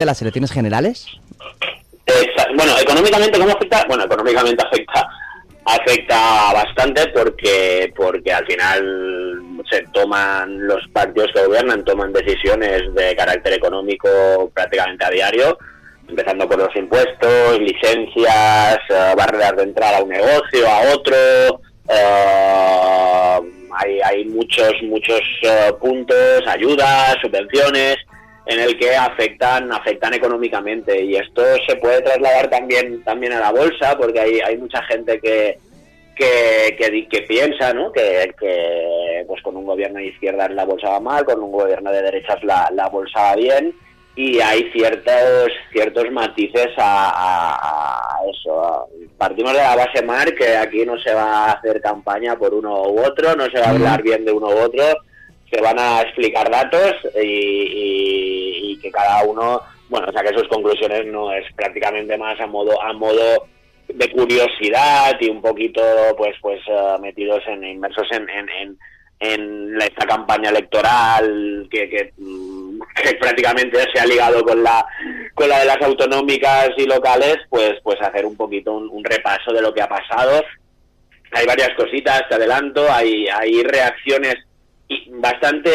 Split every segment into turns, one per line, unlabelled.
de las elecciones generales?
Bueno, económicamente, ¿cómo afecta? Bueno, económicamente afecta bastante porque al final se toman, los partidos que gobiernan toman decisiones de carácter económico prácticamente a diario, empezando por los impuestos, licencias, barreras de entrada a un negocio, a otro. Hay muchos puntos, ayudas, subvenciones en el que afectan económicamente, y esto se puede trasladar también a la bolsa, porque hay mucha gente que piensa, ¿no?, que pues con un gobierno de izquierdas la bolsa va mal, con un gobierno de derechas la bolsa va bien, y hay ciertos matices a eso. Partimos de la base, Marc, que aquí no se va a hacer campaña por uno u otro, no se va a hablar bien de uno u otro, se van a explicar datos y que cada uno, bueno, saque sus conclusiones, no es prácticamente más a modo de curiosidad y un poquito pues metidos inmersos en esta campaña electoral que prácticamente se ha ligado con la de las autonómicas y locales, pues hacer un poquito un repaso de lo que ha pasado. Hay varias cositas, te adelanto, hay reacciones bastante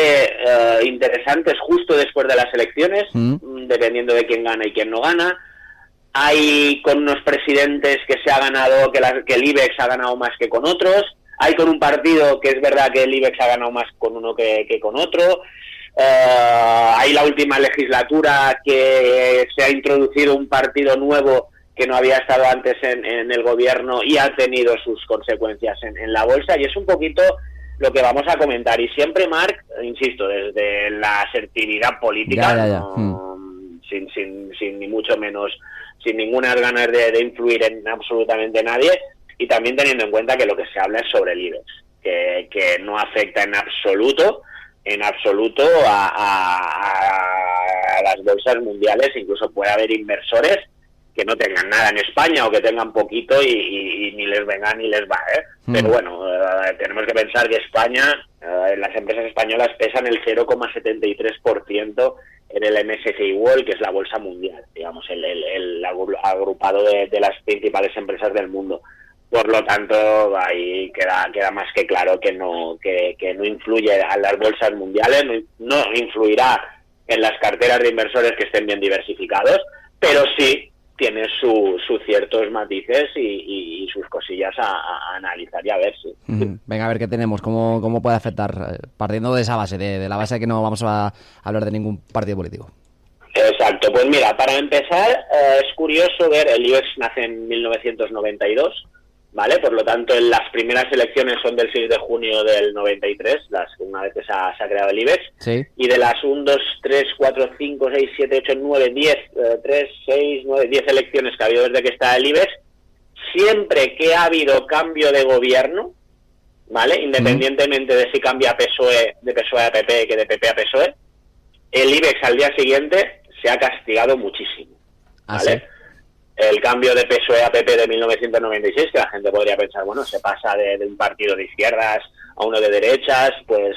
interesantes justo después de las elecciones, dependiendo de quién gana y quién no gana. Hay con unos presidentes que se ha ganado, que el IBEX ha ganado más que con otros. Hay con un partido que es verdad que el IBEX ha ganado más con uno que con otro. Hay la última legislatura que se ha introducido un partido nuevo que no había estado antes en el gobierno y ha tenido sus consecuencias en la bolsa, y es un poquito lo que vamos a comentar. Y siempre, Marc, insisto, desde la asertividad política, no, sin ni mucho menos, sin ninguna ganas de influir en absolutamente nadie, y también teniendo en cuenta que lo que se habla es sobre el IBEX, que no afecta en absoluto a las bolsas mundiales. Incluso puede haber inversores que no tengan nada en España o que tengan poquito y ni les venga ni les va, ¿eh? Pero bueno, tenemos que pensar que España, las empresas españolas pesan el 0,73% en el MSCI World, que es la bolsa mundial, digamos, el agrupado de las principales empresas del mundo. Por lo tanto, ahí queda más que claro que no influye a las bolsas mundiales, no influirá en las carteras de inversores que estén bien diversificados, pero sí tiene sus ciertos matices y sus cosillas a analizar y a ver si.
Venga, a ver qué tenemos, cómo puede afectar, partiendo de esa base, de la base de que no vamos a hablar de ningún partido político.
Exacto, pues mira, para empezar, es curioso ver, el IBEX nace en 1992, ¿vale? Por lo tanto, las primeras elecciones son del 6 de junio del 93, una vez que se ha creado el IBEX. Sí. Y de las 1, 2, 3, 4, 5, 6, 7, 8, 9, 10, 3, 6, 9, 10 elecciones que ha habido desde que está el IBEX, siempre que ha habido cambio de gobierno, ¿vale?, independientemente de si cambia PSOE, de PSOE a PP que de PP a PSOE, el IBEX al día siguiente se ha castigado muchísimo, ¿vale? ¿Sí? El cambio de PSOE a PP de 1996, que la gente podría pensar, bueno, se pasa de un partido de izquierdas a uno de derechas, pues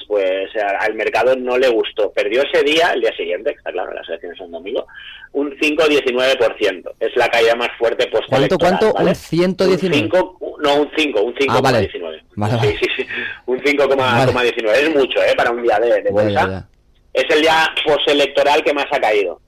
al mercado no le gustó. Perdió ese día, el día siguiente, está claro, las elecciones son domingo, un 5,19%. Es la caída más fuerte postelectoral.
¿Cuánto?
¿Vale?
¿Un 119?
Un 5,19.
Vale.
Sí. Un 5,19. Es mucho, para un día de bolsa. Ya. Es el día postelectoral que más ha caído.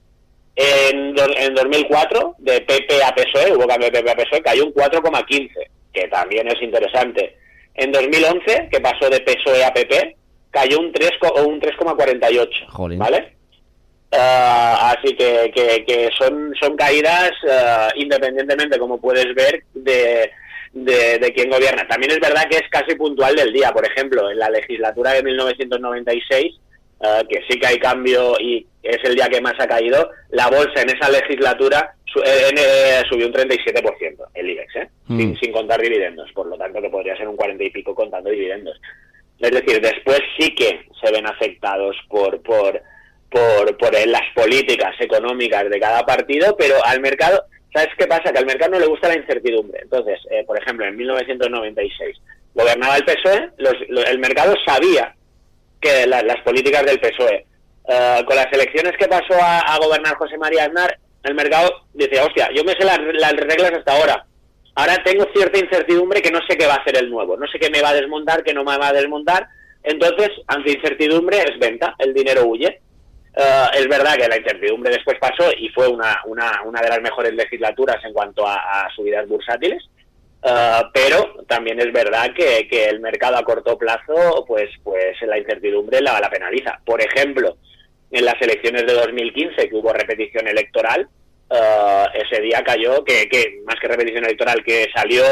En 2004, de PP a PSOE, hubo cambio de PP a PSOE, cayó un 4,15, que también es interesante. En 2011, que pasó de PSOE a PP, cayó un 3,48, ¿vale? Así que son caídas, independientemente, como puedes ver, de quién gobierna. También es verdad que es casi puntual del día. Por ejemplo, en la legislatura de 1996, que sí que hay cambio y es el día que más ha caído, la bolsa en esa legislatura subió un 37%, el IBEX, sin contar dividendos, por lo tanto que podría ser un 40 y pico contando dividendos. Es decir, después sí que se ven afectados por las políticas económicas de cada partido, pero al mercado, ¿sabes qué pasa? Que al mercado no le gusta la incertidumbre. Entonces, por ejemplo, en 1996 gobernaba el PSOE, el mercado sabía que las políticas del PSOE Con las elecciones que pasó a gobernar José María Aznar, el mercado dice, hostia, yo me sé las reglas hasta ahora. Ahora tengo cierta incertidumbre que no sé qué va a hacer el nuevo, no sé qué me va a desmontar, qué no me va a desmontar. Entonces, ante incertidumbre es venta, el dinero huye. Es verdad que la incertidumbre después pasó y fue una de las mejores legislaturas en cuanto a subidas bursátiles. Pero también es verdad que el mercado a corto plazo, pues la incertidumbre la penaliza. Por ejemplo, en las elecciones de 2015, que hubo repetición electoral, ese día cayó, que más que repetición electoral, que salió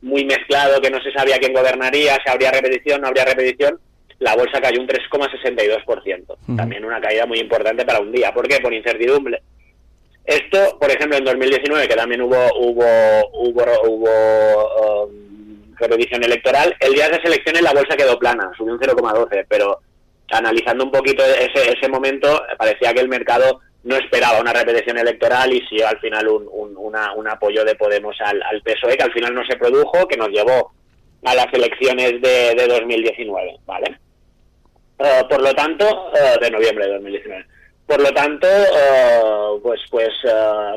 muy mezclado, que no se sabía quién gobernaría, si habría repetición, no habría repetición, la bolsa cayó un 3,62%. También una caída muy importante para un día. ¿Por qué? Por incertidumbre. Esto, por ejemplo, en 2019, que también hubo repetición electoral, el día de las elecciones la bolsa quedó plana, subió un 0,12, pero analizando un poquito ese momento, parecía que el mercado no esperaba una repetición electoral y sí al final un apoyo de Podemos al PSOE, que al final no se produjo, que nos llevó a las elecciones de 2019, ¿vale? Por lo tanto, de noviembre de 2019. Por lo tanto,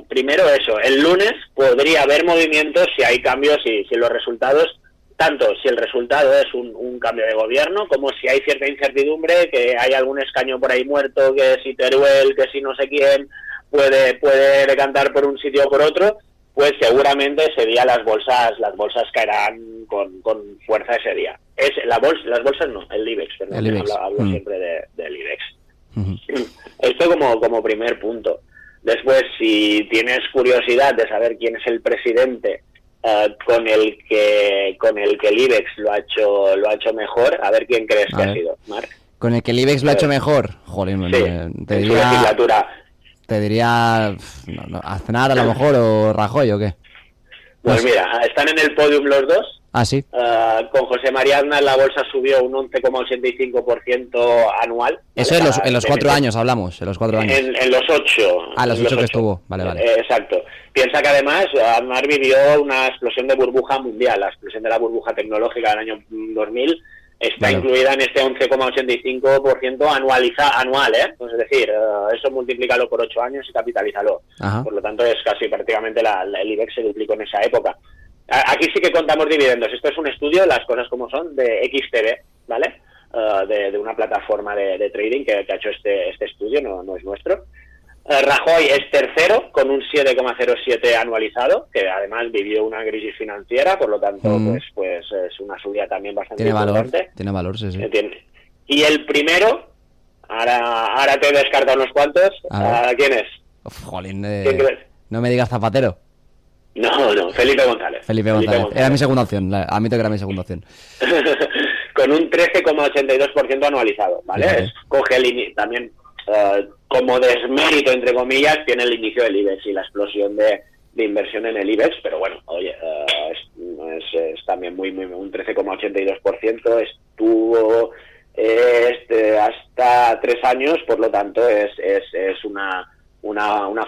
primero eso, el lunes podría haber movimientos si hay cambios y si los resultados, tanto si el resultado es un cambio de gobierno, como si hay cierta incertidumbre, que hay algún escaño por ahí muerto, que si Teruel, que si no sé quién, puede decantar por un sitio o por otro, pues seguramente ese día las bolsas caerán con fuerza ese día. Las bolsas no, el IBEX, perdón, el IBEX. Hablo siempre del IBEX. Esto como primer punto. Después, si tienes curiosidad de saber quién es el presidente con el que el IBEX lo ha hecho mejor, a ver quién crees que ha sido, Marc.
Con el que el IBEX lo ha hecho mejor, joder,
sí,
te diría
legislatura.
Te diría Aznar a lo mejor o Rajoy o qué.
Pues mira, están en el podium los dos.
Ah, sí.
Con José María Aznar la bolsa subió un 11,85% anual.
Eso en los 4 años hablamos, en los 4 años.
En los 8.
Ah, los 8 que estuvo, vale.
Exacto. Piensa que además Aznar vivió una explosión de burbuja mundial, la explosión de la burbuja tecnológica del año 2000, está incluida en este 11,85% anual, ¿eh? Pues es decir, eso multiplícalo por 8 años y capitalízalo. Ajá. Por lo tanto, es casi prácticamente el IBEX se duplicó en esa época. Aquí sí que contamos dividendos. Esto es un estudio, las cosas como son, de XTB, ¿vale? De una plataforma de trading que ha hecho este estudio, no es nuestro. Rajoy es tercero con un 7,07 anualizado, que además vivió una crisis financiera, por lo tanto pues es una subida también bastante importante.
Tiene valor, sí.
Y el primero, ahora te he descartado unos cuantos, ¿quién es?
Jolín,
¿Quién crees?
No me digas Zapatero.
No, Felipe González.
Felipe González. Era mi segunda opción, admito que era mi segunda opción.
Con un 13,82% anualizado, ¿vale? Coge también... como desmérito, entre comillas, tiene el inicio del IBEX y la explosión de inversión en el IBEX, pero bueno, oye, es también muy un 13,82%, estuvo hasta 3 años, por lo tanto es una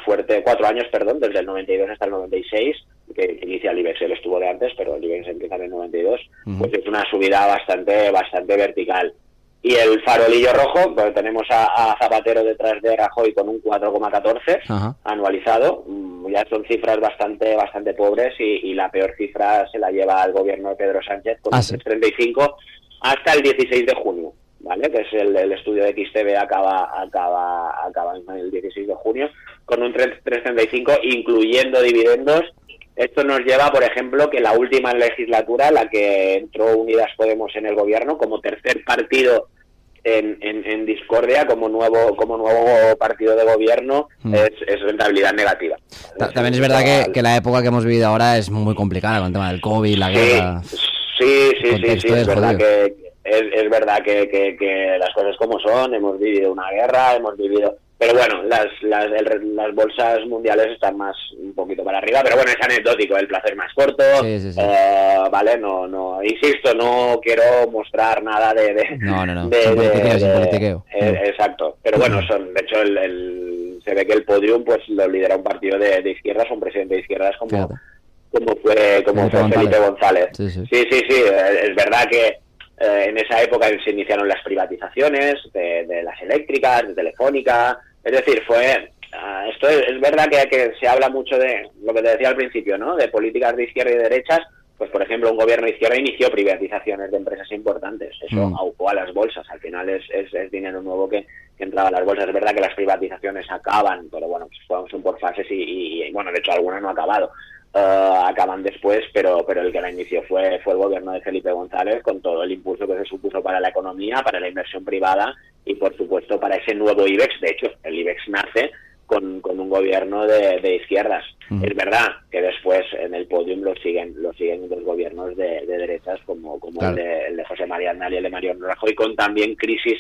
fuerte, 4 años, perdón, desde el 92 hasta el 96, que inicia el IBEX, él estuvo de antes, pero el IBEX empieza en el 92, pues es una subida bastante vertical. Y el farolillo rojo, pues tenemos a Zapatero detrás de Rajoy con un 4,14 anualizado. Ya son cifras bastante pobres y la peor cifra se la lleva al gobierno de Pedro Sánchez con un 3,35 hasta el 16 de junio, ¿vale? Que es el estudio de XTB acaba en el 16 de junio con un 3,35 incluyendo dividendos. Esto nos lleva, por ejemplo, que la última legislatura, la que entró Unidas Podemos en el gobierno como tercer partido en discordia, como nuevo partido de gobierno, es rentabilidad negativa.
También es verdad que la época que hemos vivido ahora es muy complicada con el tema del COVID, la guerra.
Sí, es verdad que las cosas como son, hemos vivido una guerra, pero bueno, las bolsas mundiales están un poquito para arriba, pero bueno, es anecdótico, el placer más corto, sí. Vale, no, insisto, no quiero mostrar nada de
sin politiqueo.
Exacto, pero bueno, de hecho se ve que el podium pues lo lidera un partido de izquierdas, un presidente de izquierdas como fue Felipe González. Sí, es verdad que En esa época se iniciaron las privatizaciones de las eléctricas, de Telefónica. Es decir, esto es verdad que se habla mucho de lo que te decía al principio, ¿no? De políticas de izquierda y de derechas. Pues, por ejemplo, un gobierno de izquierda inició privatizaciones de empresas importantes. Eso aucó a las bolsas. Al final es dinero nuevo que entraba a las bolsas. Es verdad que las privatizaciones acaban, pero bueno, pues son por fases y bueno, de hecho alguna no ha acabado. Acaban después, pero el que la inició fue el gobierno de Felipe González, con todo el impulso que se supuso para la economía, para la inversión privada y, por supuesto, para ese nuevo IBEX. De hecho, el IBEX nace con un gobierno de izquierdas. Es verdad que después en el podium lo siguen los gobiernos de derechas, como claro, el de José María Aznar y el de Mariano Rajoy, con también crisis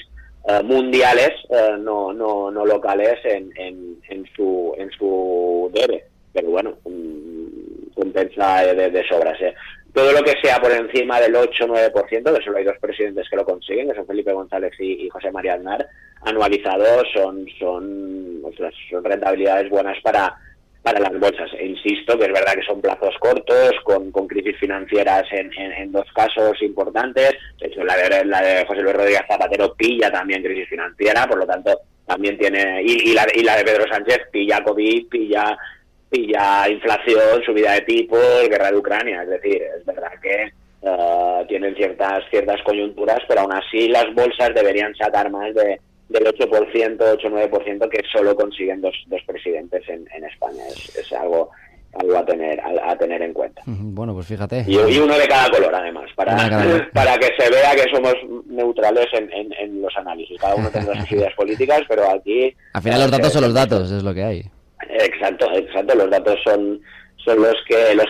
mundiales, no locales en su debe. Pero bueno, compensa de sobras. Todo lo que sea por encima del 8-9%, que solo hay dos presidentes que lo consiguen, que son Felipe González y José María Aznar, anualizados son rentabilidades buenas para las bolsas. E insisto que es verdad que son plazos cortos, con crisis financieras en dos casos importantes. De hecho, la de José Luis Rodríguez Zapatero pilla también crisis financiera, por lo tanto también tiene... Y la de Pedro Sánchez pilla COVID, pilla inflación, subida de tipos, guerra de Ucrania. Es decir, es verdad que tienen ciertas coyunturas, pero aún así las bolsas deberían sacar más del 8%, 8-9% que solo consiguen dos presidentes en España. Es algo a tener en cuenta.
Bueno, pues fíjate.
Y uno de cada color, además, para que se vea que somos neutrales en los análisis. Cada uno tendrá sus ideas políticas, pero aquí...
Al final los datos son los datos, es lo que hay.
Exacto, los datos son los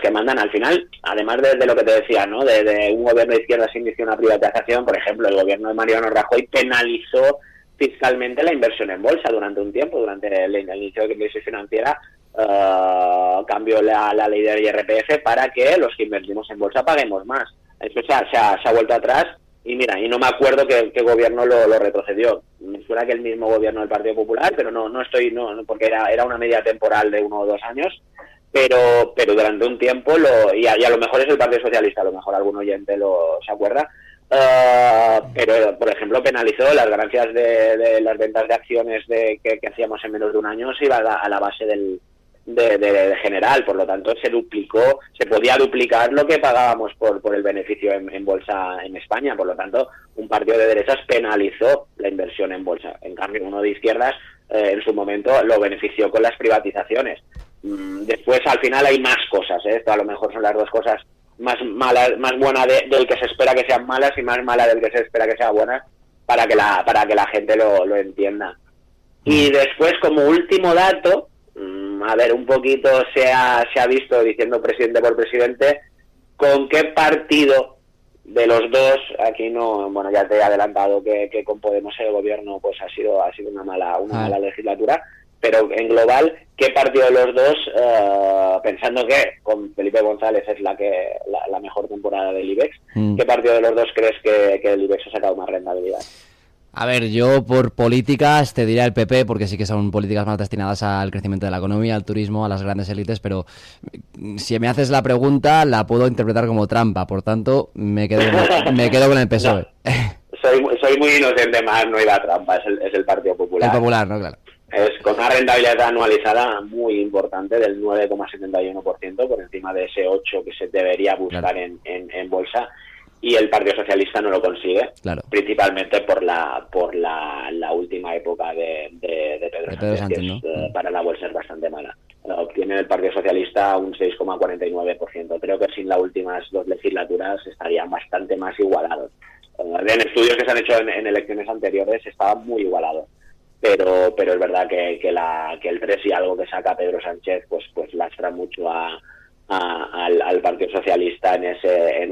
que mandan. Al final, además de lo que te decía, ¿no? De un gobierno de izquierda se inició una privatización. Por ejemplo, el gobierno de Mariano Rajoy penalizó fiscalmente la inversión en bolsa durante un tiempo, durante el inicio de la crisis financiera. Cambió la ley del IRPF para que los que invertimos en bolsa paguemos más. Eso se ha vuelto atrás. Y mira, y no me acuerdo qué gobierno lo retrocedió. Me suena que el mismo gobierno del Partido Popular, pero no porque era una media temporal de 1 o 2 años, pero durante un tiempo, y a lo mejor es el Partido Socialista, a lo mejor algún oyente se acuerda, pero por ejemplo penalizó las ganancias de las ventas de acciones que hacíamos en menos de un año, se iba a la base de general, por lo tanto se podía duplicar lo que pagábamos por el beneficio en bolsa en España. Por lo tanto, un partido de derechas penalizó la inversión en bolsa. En cambio, uno de izquierdas en su momento lo benefició con las privatizaciones. Después, al final, hay más cosas, Esto a lo mejor son las dos cosas más malas, más buenas del que se espera que sean malas y más malas del que se espera que sean buenas, para que la gente lo entienda. Y después, como último dato, a ver, un poquito se ha visto, diciendo presidente por presidente, con qué partido de los dos, aquí no, bueno, ya te he adelantado que con Podemos el gobierno pues ha sido una mala legislatura, pero en global, ¿qué partido de los dos, pensando que con Felipe González es la mejor temporada del IBEX, qué partido de los dos crees que el IBEX ha sacado más rentabilidad?
A ver, yo por políticas te diría el PP, porque sí que son políticas más destinadas al crecimiento de la economía, al turismo, a las grandes élites, pero si me haces la pregunta la puedo interpretar como trampa, por tanto me quedo con el PSOE.
No, soy muy inocente, más no iba a trampa, es el Partido Popular.
El Popular, ¿no? Claro.
Es con una rentabilidad anualizada muy importante del 9,71%, por encima de ese 8% que se debería buscar, claro, en bolsa. Y el Partido Socialista no lo consigue, claro, principalmente por la última época de Pedro Sánchez, que es, para la bolsa es bastante mala. Obtiene el Partido Socialista un 6,49%. Creo que sin las últimas dos legislaturas estarían bastante más igualados. En estudios que se han hecho en elecciones anteriores estaban muy igualados. Pero es verdad que el 3 y algo que saca Pedro Sánchez pues lastra mucho al Partido Socialista en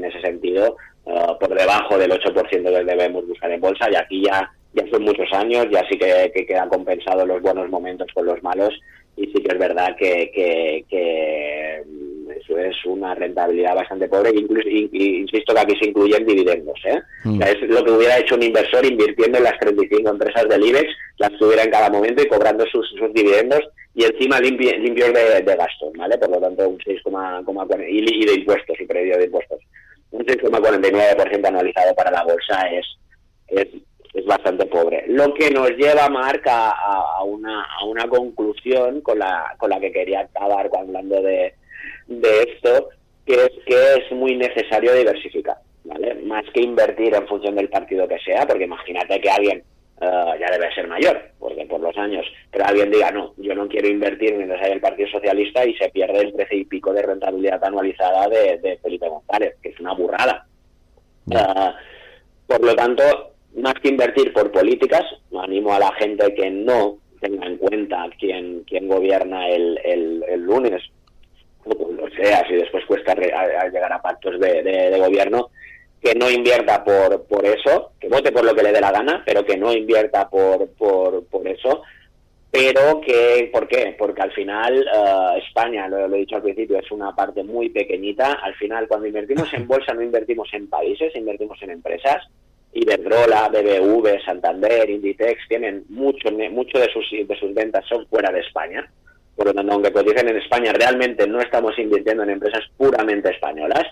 ese sentido. Por debajo del 8% que debemos buscar en bolsa, y aquí ya son muchos años, ya sí que quedan compensados los buenos momentos con los malos, y sí que es verdad que eso es una rentabilidad bastante pobre, incluso, insisto que aquí se incluyen dividendos, O sea, es lo que hubiera hecho un inversor invirtiendo en las 35 empresas del IBEX, las tuviera en cada momento y cobrando sus dividendos, y encima limpios de gastos, ¿vale? Por lo tanto, un 6,40 y de impuestos y previo de impuestos. Un 6,49% anualizado para la bolsa es bastante pobre. Lo que nos lleva, Marc, a una conclusión con la que quería acabar hablando de esto, que es muy necesario diversificar, ¿vale? Más que invertir en función del partido que sea, porque imagínate que alguien ya debe ser mayor, porque por los años, pero alguien diga, no, yo no quiero invertir mientras haya el Partido Socialista, y se pierde el 13 y pico de rentabilidad anualizada de Felipe González, que es una burrada. Por lo tanto, más que invertir por políticas, animo a la gente que no tenga en cuenta quién gobierna el lunes, lo sea, si después cuesta llegar a pactos de gobierno, que no invierta por eso, que vote por lo que le dé la gana, pero que no invierta por eso. Pero ¿por qué? Porque al final España, lo he dicho al principio, es una parte muy pequeñita. Al final, cuando invertimos en bolsa, no invertimos en países, invertimos en empresas. Iberdrola, BBV, Santander, Inditex tienen mucho de sus ventas son fuera de España. Por lo tanto, aunque coticen en España, realmente no estamos invirtiendo en empresas puramente españolas.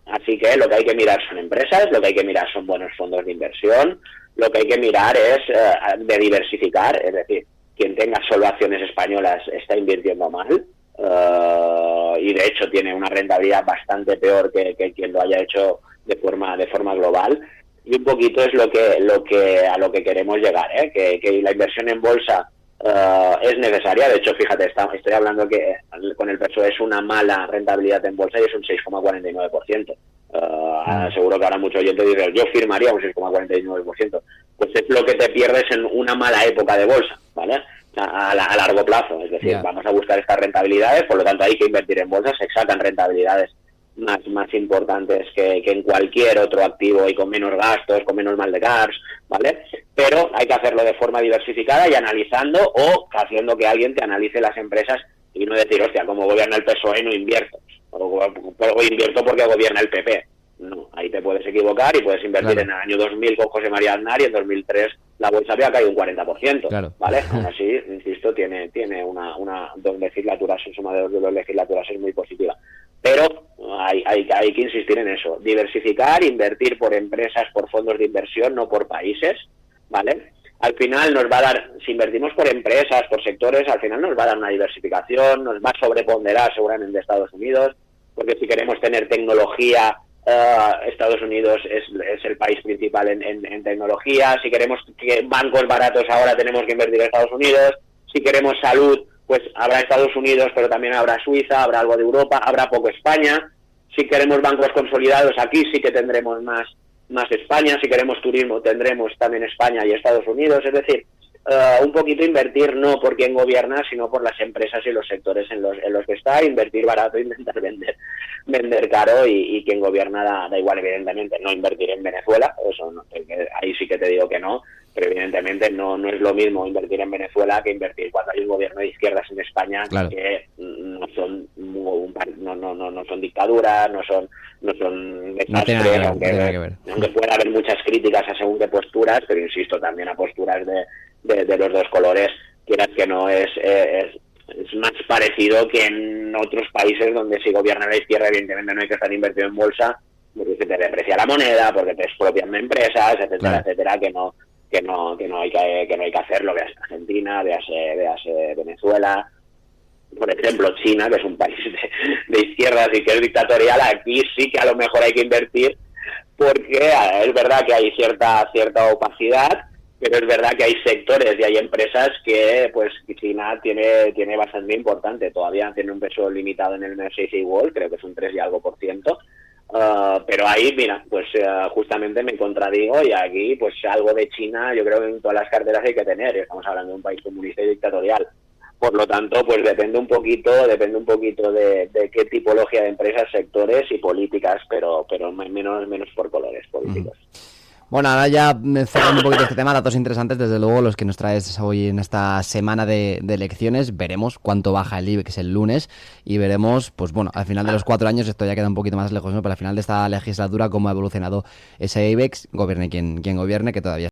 Así que lo que hay que mirar son empresas, lo que hay que mirar son buenos fondos de inversión, lo que hay que mirar es de diversificar, es decir, quien tenga solo acciones españolas está invirtiendo mal, y de hecho tiene una rentabilidad bastante peor que quien lo haya hecho de forma global. Y un poquito es a lo que queremos llegar, que la inversión en bolsa es necesaria. De hecho, fíjate, estoy hablando que con el PSOE es una mala rentabilidad en bolsa y es un 6,49%. Seguro que ahora muchos oyentes dicen, yo firmaría un 6,49%. Pues es lo que te pierdes en una mala época de bolsa, ¿vale? A largo plazo. Es decir, vamos a buscar estas rentabilidades, por lo tanto hay que invertir en bolsa, se sacan rentabilidades más importantes que en cualquier otro activo y con menos gastos, con menos mal de cars, ¿vale? Pero hay que hacerlo de forma diversificada y analizando, o haciendo que alguien te analice las empresas y no decir, hostia, como gobierna el PSOE no invierto, o invierto porque gobierna el PP. No, ahí te puedes equivocar y puedes invertir. Claro. En el año 2000 con José María Aznar, y en 2003 la bolsa había caído un 40%, claro. ¿Vale? Aún así, insisto, tiene una dos legislaturas, su suma de 2 legislaturas es muy positiva. Pero hay que insistir en eso, diversificar, invertir por empresas, por fondos de inversión, no por países, ¿vale? Al final nos va a dar, si invertimos por empresas, por sectores, al final nos va a dar una diversificación, nos va a sobreponderar seguramente Estados Unidos, porque si queremos tener tecnología, Estados Unidos es el país principal en tecnología. Si queremos que bancos baratos, ahora tenemos que invertir en Estados Unidos. Si queremos salud, pues habrá Estados Unidos, pero también habrá Suiza, habrá algo de Europa, habrá poco España. Si queremos bancos consolidados, aquí sí que tendremos más España. Si queremos turismo, tendremos también España y Estados Unidos. Es decir, un poquito invertir no por quien gobierna, sino por las empresas y los sectores en los que está. Invertir barato, intentar vender caro, y quien gobierna da igual, evidentemente. No invertir en Venezuela, eso no, ahí sí que te digo que no, pero evidentemente no es lo mismo invertir en Venezuela que invertir cuando hay un gobierno de izquierdas en España. Claro. Que no son dictaduras, no son desastres, aunque pueda haber muchas críticas a según qué posturas, pero insisto, también a posturas de los dos colores, quieras que no, es más parecido que en otros países donde si gobierna la izquierda, evidentemente no hay que estar invertido en bolsa, porque se te deprecia la moneda, porque te expropian de empresas, etcétera, claro. Etcétera, que no hay que hacerlo. Veas Argentina, veas Venezuela, por ejemplo China, que es un país de izquierdas y que es dictatorial. Aquí sí que a lo mejor hay que invertir, porque es verdad que hay cierta opacidad, pero es verdad que hay sectores y hay empresas que pues China tiene bastante importante. Todavía tiene un peso limitado en el MSCI World, creo que es un 3 y algo por ciento. Pero ahí, mira, pues justamente me contradigo, y aquí pues algo de China yo creo que en todas las carteras hay que tener. Estamos hablando de un país comunista y dictatorial. Por lo tanto, pues depende un poquito de qué tipología de empresas, sectores y políticas, pero menos por colores políticos.
Bueno, ahora ya cerrando un poquito este tema, datos interesantes desde luego los que nos traes hoy en esta semana de elecciones. Veremos cuánto baja el IBEX el lunes y veremos, pues bueno, al final de los 4 años, esto ya queda un poquito más lejos, ¿no? Pero al final de esta legislatura, cómo ha evolucionado ese IBEX, gobierne quien gobierne, que todavía